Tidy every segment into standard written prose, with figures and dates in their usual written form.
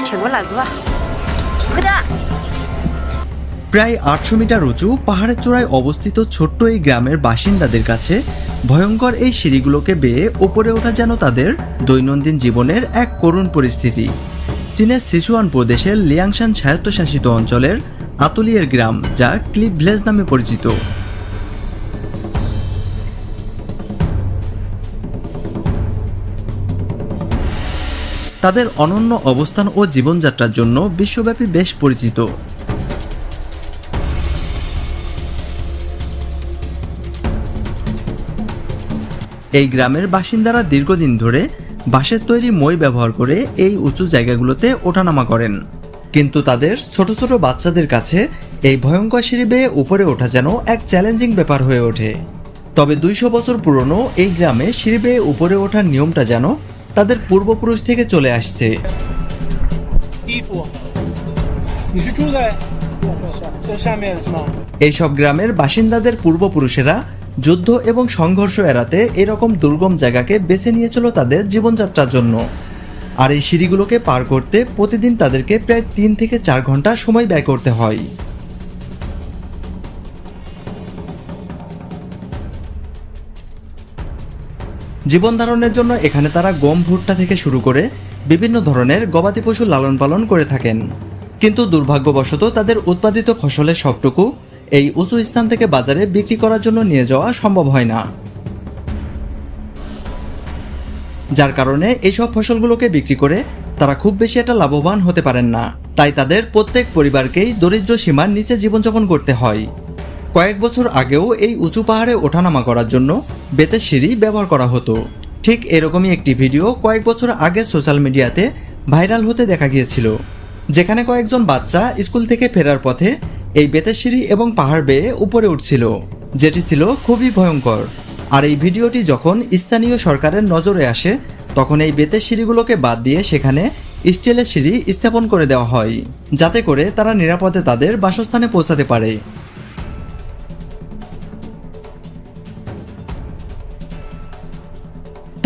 沉过来，哥。快点！ প্রায় ৮০০ মিটার উঁচু পাহাড়ের চূড়ায় অবস্থিত ছোট্ট এই গ্রামের বাসিন্দাদের কাছে ভয়ঙ্কর এই সিঁড়িগুলোকে বেয়ে উপরে ওঠা যেন তাদের দৈনন্দিন জীবনের এক করুণ পরিস্থিতি। চীনের সিচুয়ান প্রদেশের লিয়াংশান স্বায়ত্তশাসিত অঞ্চলের আতুলিয়ের গ্রাম, যা ক্লিফ ভিলেজ নামে পরিচিত। তাদের অনন্য অবস্থান ও জীবনযাত্রার জন্য বিশ্বব্যাপী বেশ পরিচিত। এই গ্রামের বাসিন্দারা দীর্ঘদিন ধরে বাঁশের তৈরি মই ব্যবহার করে এই উঁচু জায়গাগুলোতে ওঠানামা করেন, কিন্তু তাদের ছোট ছোট বাচ্চাদের কাছে এই ভয়ঙ্কর সিঁড়ি বেয়ে উপরে ওঠা যেন এক চ্যালেঞ্জিং ব্যাপার হয়ে ওঠে। তবে ২০০ বছর পুরনো এই গ্রামে সিঁড়ি বেয়ে উপরে ওঠার নিয়মটা যেন তাদের পূর্বপুরুষ থেকে চলে আসছে। এইসব গ্রামের বাসিন্দাদের পূর্বপুরুষেরা যুদ্ধ এবং সংঘর্ষ এড়াতে এরকম দুর্গম জায়গাকে বেছে নিয়েছিল তাদের জীবনযাত্রার জন্য। আর এই সিঁড়িগুলোকে পার করতে প্রতিদিন তাদেরকে প্রায় ৩ থেকে ৪ ঘন্টা সময় ব্যয় করতে হয়। জীবন ধারণের জন্য এখানে তারা গম, ভুট্টা থেকে শুরু করে বিভিন্ন ধরনের গবাদি পশু লালন পালন করে থাকেন, কিন্তু দুর্ভাগ্যবশত তাদের উৎপাদিত ফসলের সবটুকু এই উঁচু স্থান থেকে বাজারে বিক্রি করার জন্য নিয়ে যাওয়া সম্ভব হয় না, যার কারণে এইসব ফসলগুলোকে বিক্রি করে তারা খুব বেশি একটা লাভবান হতে পারেন না। তাই তাদের প্রত্যেক পরিবারকেই দরিদ্র সীমার নিচে জীবনযাপন করতে হয়। কয়েক বছর আগেও এই উঁচু পাহাড়ে ওঠানামা করার জন্য বেতের সিঁড়ি ব্যবহার করা হতো। ঠিক এরকমই একটি ভিডিও কয়েক বছর আগে সোশ্যাল মিডিয়াতে ভাইরাল হতে দেখা গিয়েছিল, যেখানে কয়েকজন বাচ্চা স্কুল থেকে ফেরার পথে এই বেতের সিঁড়ি এবং পাহাড় বেয়ে উপরে উঠছিল, যেটি ছিল খুবই ভয়ঙ্কর। আর এই ভিডিওটি যখন স্থানীয় সরকারের নজরে আসে, তখন এই বেতের সিঁড়িগুলোকে বাদ দিয়ে সেখানে স্টিলের সিঁড়ি স্থাপন করে দেওয়া হয়, যাতে করে তারা নিরাপদে তাদের বাসস্থানে পৌঁছাতে পারে।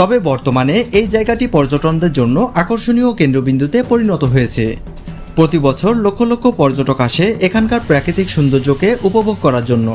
তবে বর্তমানে এই জায়গাটি পর্যটকদের জন্য আকর্ষণীয় কেন্দ্রবিন্দুতে পরিণত হয়েছে। প্রতি বছর লক্ষ লক্ষ পর্যটক আসে এখানকার প্রাকৃতিক সৌন্দর্যকে উপভোগ করার জন্য।